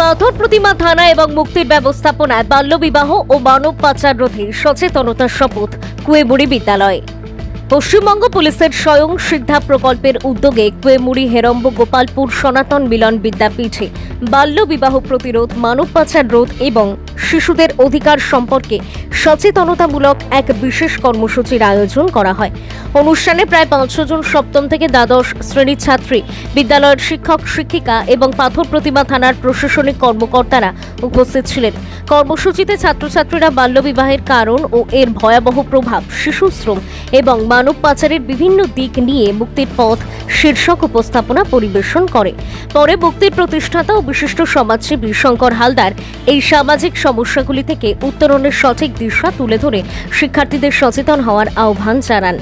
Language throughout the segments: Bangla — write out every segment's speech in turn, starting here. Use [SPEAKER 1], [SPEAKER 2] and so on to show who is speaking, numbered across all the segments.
[SPEAKER 1] পাথর প্রতিমা থানা এবং মুক্তির ব্যবস্থাপনায় বাল্যবিবাহ ও মানব পাচার রোধে সচেতনতার শপথ কুয়েমুড়ি বিদ্যালয়ে। পশ্চিমবঙ্গ পুলিশের স্বয়ং সিদ্ধা প্রকল্পের উদ্যোগে কুয়েমুড়ি হেরম্ব গোপালপুর সনাতন মিলন বিদ্যাপীঠে বাল্যবিবাহ প্রতিরোধ, মানব পাচার রোধ এবং শিশুদের অধিকার সম্পর্কে সচেতনতামূলক এক বিশেষ কর্মসূচির আয়োজন করা হয়। অনুষ্ঠানে প্রায় 500 জন সপ্তম থেকে দ্বাদশ শ্রেণীর ছাত্রী, বিদ্যালয়ের শিক্ষক শিক্ষিকা এবং পাথর প্রতিমা থানার প্রশাসনিক কর্মকর্তারা উপস্থিত ছিলেন। কর্মসূচিতে ছাত্রছাত্রীরা বাল্যবিবাহের কারণ ও এর ভয়াবহ প্রভাব, শিশু শ্রম এবং মানব পাচারের বিভিন্ন দিক নিয়ে মুক্তির পথ শীর্ষক উপস্থাপনা পরিবেশন করে। পরে মুক্তির প্রতিষ্ঠাতা ও বিশিষ্ট সমাজসেবী শঙ্কর হালদার এই সামাজিক সমস্যাগুলি থেকে উত্তরণের সঠিক দিশা তুলে ধরে শিক্ষার্থীদের সচেতন হওয়ার আহ্বান জানান।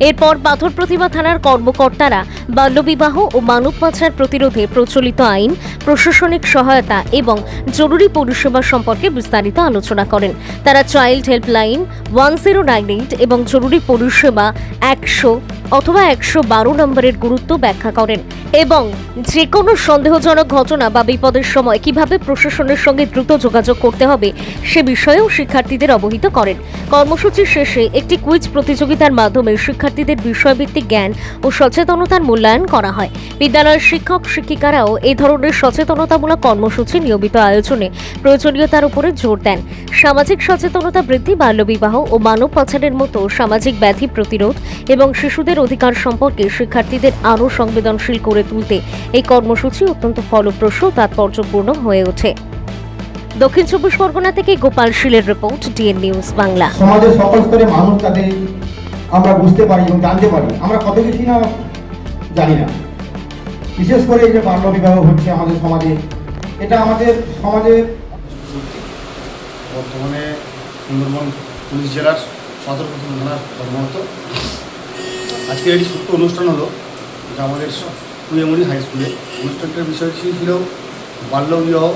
[SPEAKER 1] এরপর পাথর প্রতিমা থানার কর্মকর্তারা বাল্যবিবাহ ও মানব পাচার প্রতিরোধে প্রচলিত আইন, প্রশাসনিক সহায়তা এবং জরুরি পরিষেবা সম্পর্কে বিস্তারিত আলোচনা করেন। তারা চাইল্ড হেল্পলাইন 1098 এবং জরুরি পরিষেবা 100 অথবা 112 নম্বরের গুরুত্ব ব্যাখ্যা করেন এবং যে কোনো সন্দেহজনক ঘটনা বা বিপদের সময় কিভাবে প্রশাসনের সঙ্গে দ্রুত যোগাযোগ করতে হবে সে বিষয়েও শিক্ষার্থীদের অবহিত করেন। কর্মসূচি শেষে একটি কুইজ প্রতিযোগিতার মাধ্যমে শিক্ষার্থীদের বিষয়ভিত্তিক জ্ঞান ও সচেতনতার মূল্যায়ন করা হয়। বিদ্যালয়ের শিক্ষক শিক্ষিকারাও এই ধরনের সচেতনতামূলক কর্মসূচি নিয়মিত আয়োজনে প্রয়োজনীয়তার উপরে জোর দেন। সামাজিক সচেতনতা বৃদ্ধি, বাল্যবিবাহ ও মানব পাচারের মতো সামাজিক ব্যাধি প্রতিরোধ এবং শিশুদের অধিকার সম্পর্কে শিক্ষার্থীদের আরও সংবেদনশীল করে তুলতে এই কর্মসূচি অত্যন্ত ফলপ্রসূ ও তাৎপর্যপূর্ণ হয়ে ওঠে। দক্ষিণ চব্বিশ পরগনা থেকে গোপাল শীলের রিপোর্ট, ডিএন নিউজ বাংলা।
[SPEAKER 2] সমাজের সকল স্তরে মানুষ তাদের আমরা বুঝতে পারি এবং জানতে পারি, আমরা কত কিছুই না জানি না। বিশেষ করে এই যে বাল্যবিবাহ হচ্ছে আমাদের সমাজে, এটা আমাদের সমাজে
[SPEAKER 3] বর্তমানে সুন্দরবন পুলিশ জেলার সদর প্রথম থানার কর্মরত। আজকে একটি ছোট্ট অনুষ্ঠান হলো, এটা আমাদের কুয়েমুড়ি হাই স্কুলে। অনুষ্ঠানটার বিষয় ছিল বাল্যবিবাহ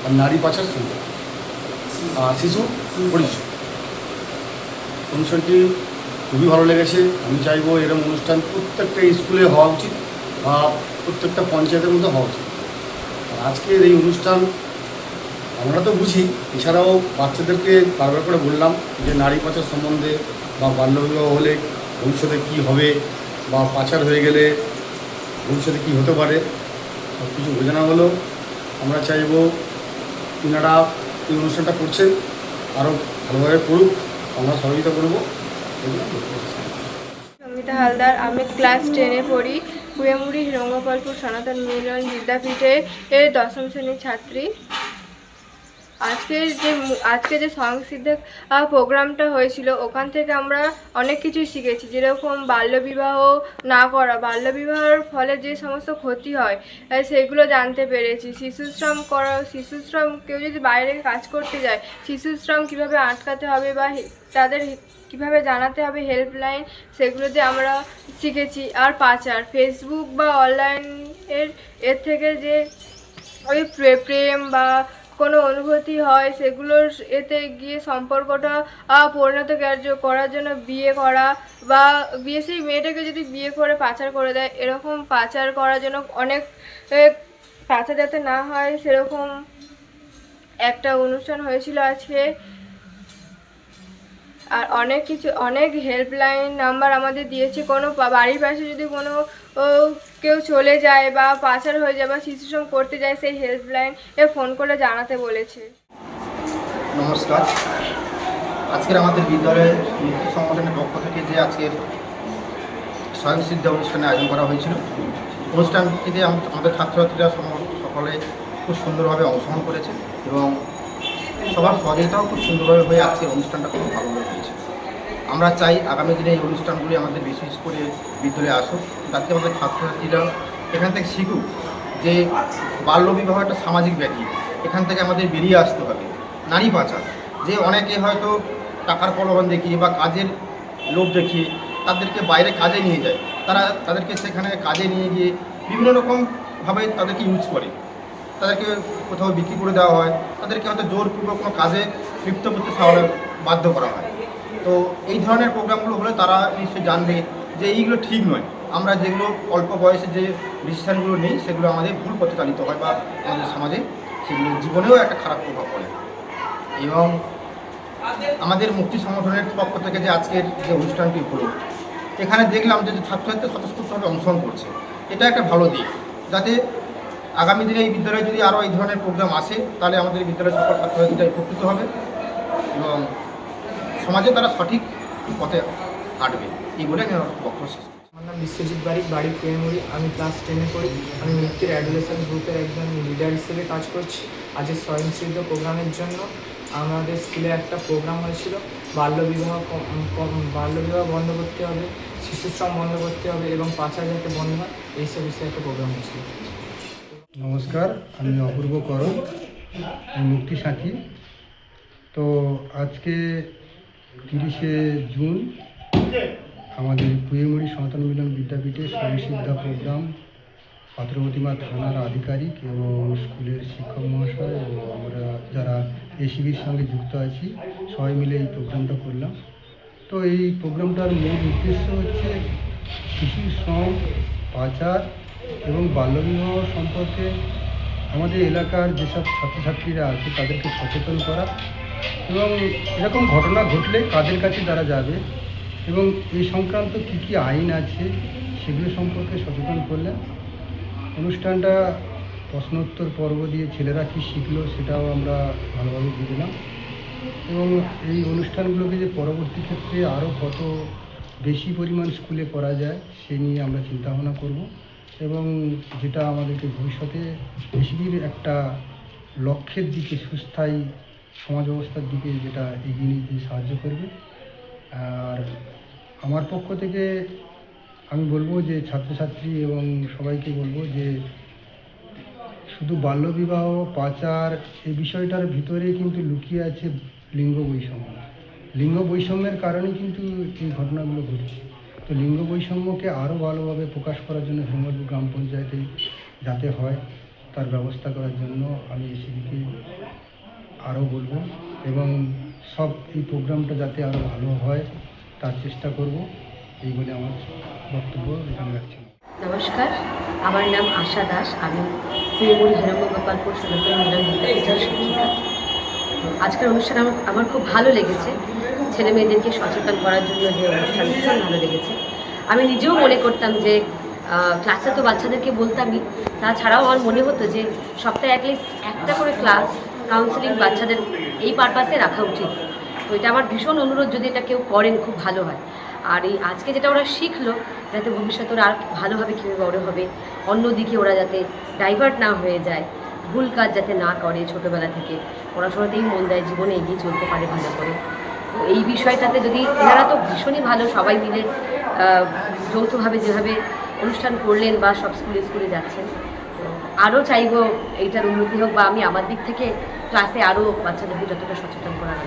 [SPEAKER 3] আর নারী পাচার শিশু পরিচয়। অনুষ্ঠানটি খুবই ভালো লেগেছে। আমি চাইবো এরকম অনুষ্ঠান প্রত্যেকটা স্কুলে হওয়া উচিত বা প্রত্যেকটা পঞ্চায়েতের মধ্যে হওয়া উচিত। আর আজকের এই অনুষ্ঠান আমরা তো বুঝি, এছাড়াও বাচ্চাদেরকে বারবার করে বললাম যে নারী পাচার সম্বন্ধে বা বাল্যবিবাহ হলে ভবিষ্যতে কী হবে বা পাচার হয়ে গেলে ভবিষ্যতে কী হতে পারে সব কিছু বোঝানো হলো। আমরা চাইব তিনারা এই অনুষ্ঠানটা করছেন আরও ভালোভাবে করুক, আমরা সহযোগিতা করবো।
[SPEAKER 4] সঙ্গীতা হালদার, আমি ক্লাস 10-এ পড়ি। কুয়েমুড়ি হেরঙ্গপালপুর সনাতন মিলন বিদ্যাপীঠে 10ম শ্রেণীর ছাত্রী। আজকে যে সংসিদ্ধা প্রোগ্রামটা হয়েছিল, ওখান থেকে আমরা অনেক কিছুই শিখেছি। যেরকম বাল্যবিবাহ না করা, বাল্যবিবাহের ফলে যে সমস্ত ক্ষতি হয় সেগুলো জানতে পেরেছি। শিশুশ্রম কেউ যদি বাইরে কাজ করতে যায়, শিশুশ্রম কীভাবে আটকাতে হবে বা তাদের কীভাবে জানাতে হবে হেল্পলাইন, সেগুলোতে আমরা শিখেছি। আর পাচার, ফেসবুক বা অনলাইন এর থেকে যে ওই প্রেম বা কোনো অনুভূতি হয়, সেগুলোর এতে গিয়ে সম্পর্কটা পরিণত করার জন্য বিয়ে করা বা সেই মেয়েটাকে যদি বিয়ে করে পাচার করে দেয়, এরকম পাচার করার জন্য অনেক পাচার যাতে না হয় সেরকম একটা অনুষ্ঠান হয়েছিল আজকে। আর অনেক হেল্পলাইন নাম্বার আমাদের দিয়েছে। কোনো বাড়ির পাশে যদি কোনো কেউ চলে যায় বা পাচার হয়ে যায় বা শিশুশ্রম করতে যায়, সেই হেল্পলাইনে ফোন করে জানাতে বলেছে।
[SPEAKER 2] নমস্কার। আজকের আমাদের বিদ্যালয়ের মুক্তি সংগঠনের পক্ষ থেকে যে আজকের স্বয়ংসিদ্ধা অনুষ্ঠানের আয়োজন করা হয়েছিল, অনুষ্ঠানটিতে আমাদের ছাত্রছাত্রীরা সকলে খুব সুন্দরভাবে অংশগ্রহণ করেছে এবং সবার সহযোগিতাও খুব সুন্দরভাবে হয়ে আজকের অনুষ্ঠানটা খুব ভালোভাবে হয়েছে। আমরা চাই আগামী দিনে এই অনুষ্ঠানগুলি আমাদের বিশেষ করে বিদ্যালয়ে আসুক, যাতে আমাদের ছাত্রছাত্রীরা এখান থেকে শিখুক যে বাল্যবিবাহ একটা সামাজিক ব্যাধি, এখান থেকে আমাদের বেরিয়ে আসতে হবে। নারী পাচার, যে অনেকে হয়তো টাকার প্রলোভন দেখিয়ে বা কাজের লোভ দেখিয়ে তাদেরকে বাইরে কাজে নিয়ে যায়, তাদেরকে সেখানে কাজে নিয়ে গিয়ে বিভিন্ন রকমভাবে তাদেরকে ইউজ করে, তাদেরকে কোথাও বিক্রি করে দেওয়া হয়, তাদেরকে হয়তো জোরপূর্বক কোনো কাজে লিপ্ত করতে বাধ্য করা হয়। তো এই ধরনের প্রোগ্রামগুলো হলে তারা নিশ্চয়ই জানবে যে এইগুলো ঠিক নয়। আমরা যেগুলো অল্প বয়সে যে ডিসিশানগুলো নিই, সেগুলো আমাদের ভুল পথে চালিত হয় বা আমাদের সমাজে সেগুলো জীবনেও একটা খারাপ প্রভাব পড়ে। এবং আমাদের মুক্তি সংগঠনের পক্ষ থেকে যে আজকের যে অনুষ্ঠানটি হলো, এখানে দেখলাম যে ছাত্রছাত্রী স্বতঃস্ফূর্তভাবে অংশগ্রহণ করছে। এটা একটা ভালো দিক, যাতে আগামী দিনে এই বিদ্যালয়ে যদি আরও এই ধরনের প্রোগ্রাম আসে, তাহলে আমাদের বিদ্যালয়ের সকল ছাত্রছাত্রীরা উপকৃত হবে এবং সমাজে তারা সঠিক পথে হাঁটবে, এই বলে আমি আমার বক্তব্য শেষ করছি।
[SPEAKER 5] আমার নাম বিশ্বজিৎ বারিক, বাড়ি কুয়েমুড়ি। আমি ক্লাস 10-এ পড়ি। আমি মুক্তির অ্যাডোলেসেন্ট গ্রুপের একজন লিডার হিসেবে কাজ করছি। আজকের স্বয়ংসিদ্ধ প্রোগ্রামের জন্য আমাদের স্কুলে একটা প্রোগ্রাম হয়েছিল। বাল্যবিবাহ বন্ধ করতে হবে, শিশুশ্রম বন্ধ করতে হবে এবং পাচার যাতে বন্ধ হয়, এইসব বিষয়ে একটা প্রোগ্রাম হয়েছিল।
[SPEAKER 6] নমস্কার, আমি অপূর্ব করণ, আমি মুক্তি সাথী। তো আজকে 30শে জুন আমাদের কুয়েমুড়ি সনাতন মিলন বিদ্যাপীঠে স্বয়ংসিদ্ধা প্রোগ্রাম পাত্রপ্রতিমা থানার আধিকারিক এবং স্কুলের শিক্ষক মহাশয় এবং আমরা যারা এসিবির সঙ্গে যুক্ত আছি সবাই মিলে এই প্রোগ্রামটা করলাম। তো এই প্রোগ্রামটার মূল উদ্দেশ্য হচ্ছে শিশু শ্রম, পাচার এবং বাল্যবিবাহ সম্পর্কে আমাদের এলাকার যেসব ছাত্রছাত্রীরা আছে তাদেরকে সচেতন করা এবং এরকম ঘটনা ঘটলে কাদের কাছে তারা যাবে এবং এই সংক্রান্ত কী কী আইন আছে সেগুলো সম্পর্কে সচেতন করলেন। অনুষ্ঠানটা প্রশ্নোত্তর পর্ব দিয়ে ছেলেরা কী শিখলো সেটাও আমরা ভালোভাবে বুঝলাম এবং এই অনুষ্ঠানগুলোকে যে পরবর্তী ক্ষেত্রে আরও কত বেশি পরিমাণ স্কুলে করা যায় সে নিয়ে আমরা চিন্তাভাবনা করব এবং যেটা আমাদেরকে ভবিষ্যতে পৃথিবীর একটা লক্ষ্যের দিকে, সুস্থায়ী সমাজ ব্যবস্থার দিকে যেটা এগিয়ে নিতে সাহায্য করবে। আর আমার পক্ষ থেকে আমি বলবো যে ছাত্রছাত্রী এবং সবাইকে বলবো যে শুধু বাল্যবিবাহ, পাচার এই বিষয়টার ভিতরে কিন্তু লুকিয়ে আছে লিঙ্গ বৈষম্য। লিঙ্গ বৈষম্যের কারণে কিন্তু এই ঘটনাগুলো ঘটছে। তো লিঙ্গ বৈষম্যকে আরও ভালোভাবে প্রকাশ করার জন্য হেমলপুর গ্রাম পঞ্চায়েতে যাতে হয় তার ব্যবস্থা করার জন্য আমি এসিবিকে আরও বলবো এবং সব এই প্রোগ্রামটা যাতে আরও ভালো হয় তার চেষ্টা করব, এই বলে আমার বক্তব্য এখানে রাখছি।
[SPEAKER 7] নমস্কার, আমার নাম আশা দাস। আমি কুয়েমুড়ি হিরণ্যগোপালপুর সনাতন মিলন বিদ্যাপীঠের শিক্ষিকা। আজকের অনুষ্ঠান আমার খুব ভালো লেগেছে। ছেলে মেয়েদেরকে সচেতন করার জন্য যে অনুষ্ঠান ভীষণ ভালো লেগেছে। আমি নিজেও মনে করতাম যে ক্লাসে তো বাচ্চাদেরকে বলতামই, তাছাড়াও আমার মনে হতো যে সপ্তাহে অ্যাটলিস্ট একটা করে ক্লাস কাউন্সেলিং বাচ্চাদের এই পারপাসে রাখা উচিত। তো এটা আমার ভীষণ অনুরোধ, যদি এটা কেউ করেন খুব ভালো হয়। আর এই আজকে যেটা ওরা শিখলো, যাতে ভবিষ্যতে ওরা আর ভালোভাবে কীভাবে বড় হবে, অন্যদিকে ওরা যাতে ডাইভার্ট না হয়ে যায়, ভুল কাজ যাতে না করে, ছোটোবেলা থেকে পড়াশোনাতেই মন দেয়, জীবনে এগিয়ে চলতে পারে ভালো করে। তো এই বিষয়টাতে যদি এনারা তো ভীষণই ভালো, সবাই মিলে যৌথভাবে যেভাবে অনুষ্ঠান করলেন বা সব স্কুলে যাচ্ছেন, তো আরও চাইবো এইটার উন্নতি হোক বা আমি আমার দিক থেকে ক্লাসে আরও বাচ্চাদেরকে যতটা সচেতন করার